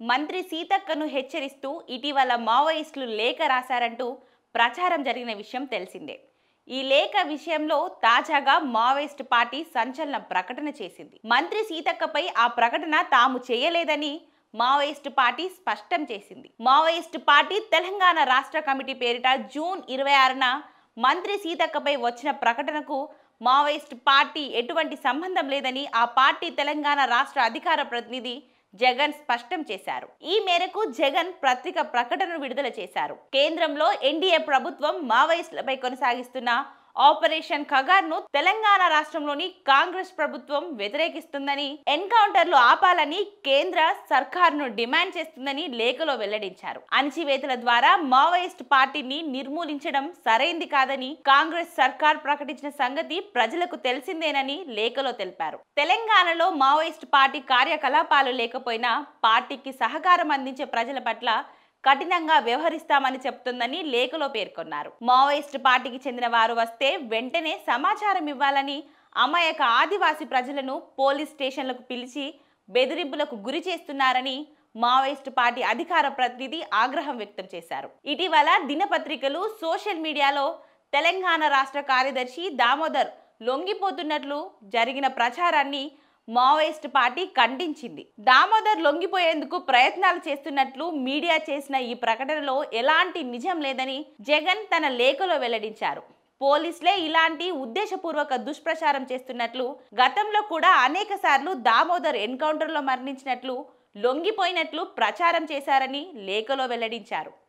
మంత్రి సీతక్కను హెచ్చరిస్తూ ఇటీవల మావోయిస్టులు లేఖ రాశారంటూ ప్రచారం జరిగిన విషయం తెలిసిందే. ఈ లేఖ విషయంలో తాజాగా మావోయిస్ట్ పార్టీ సంచలన ప్రకటన చేసింది. మంత్రి సీతక్కపై ఆ ప్రకటన తాము చేయలేదని మావోయిస్ట్ పార్టీ స్పష్టం చేసింది. మావోయిస్ట్ పార్టీ తెలంగాణ రాష్ట్ర కమిటీ పేరిట జూన్ 26న మంత్రి సీతక్కపై వచ్చిన ప్రకటనకు మావోయిస్ట్ పార్టీ ఎటువంటి సంబంధం లేదని ఆ పార్టీ తెలంగాణ రాష్ట్ర అధికార ప్రతినిధి జగన్ స్పష్టం చేశారు. ఈ మేరకు జగన్ పత్రిక ప్రకటనను విడుదల చేశారు. కేంద్రంలో ఎన్డీఏ ప్రభుత్వం మావోయిస్టులపై కొనసాగిస్తున్న ఆపరేషన్ ఖగార్ను తెలంగాణ రాష్ట్రంలోని కాంగ్రెస్ ప్రభుత్వం వ్యతిరేకిస్తుందని, ఎన్కౌంటర్లు ఆపాలని కేంద్ర సర్కార్ను డిమాండ్ చేస్తుందని లేఖలో వెల్లడించారు. అణచివేతల ద్వారా మావోయిస్ట్ పార్టీని నిర్మూలించడం సరైంది కాదని కాంగ్రెస్ సర్కార్ ప్రకటించిన సంగతి ప్రజలకు తెలిసిందేనని లేఖలో తెలిపారు. తెలంగాణలో మావోయిస్ట్ పార్టీ కార్యకలాపాలు లేకపోయినా పార్టీకి సహకారం అందించే ప్రజల పట్ల కఠినంగా వ్యవహరిస్తామని చెప్తుందని లేఖలో పేర్కొన్నారు. మావోయిస్ట్ పార్టీకి చెందిన వారు వస్తే వెంటనే సమాచారం ఇవ్వాలని, అమాయక ఆదివాసీ ప్రజలను పోలీస్ స్టేషన్లకు పిలిచి బెదిరింపులకు గురి చేస్తున్నారని మావోయిస్ట్ పార్టీ అధికార ప్రతినిధి ఆగ్రహం వ్యక్తం చేశారు. ఇటీవల దినపత్రికలు, సోషల్ మీడియాలో తెలంగాణ రాష్ట్ర కార్యదర్శి దామోదర్ లొంగిపోతున్నట్లు జరిగిన ప్రచారాన్ని మావోయిస్ట్ పార్టీ ఖండించింది. దామోదర్ లొంగిపోయేందుకు ప్రయత్నాలు చేస్తున్నట్లు మీడియా చేసిన ఈ ప్రకటనలో ఎలాంటి నిజం లేదని జగన్ తన లేఖలో వెల్లడించారు. పోలీసులే ఇలాంటి ఉద్దేశపూర్వక దుష్ప్రచారం చేస్తున్నట్లు, గతంలో కూడా అనేకసార్లు దామోదర్ ఎన్కౌంటర్లో మరణించినట్లు, లొంగిపోయినట్లు ప్రచారం చేశారని లేఖలో వెల్లడించారు.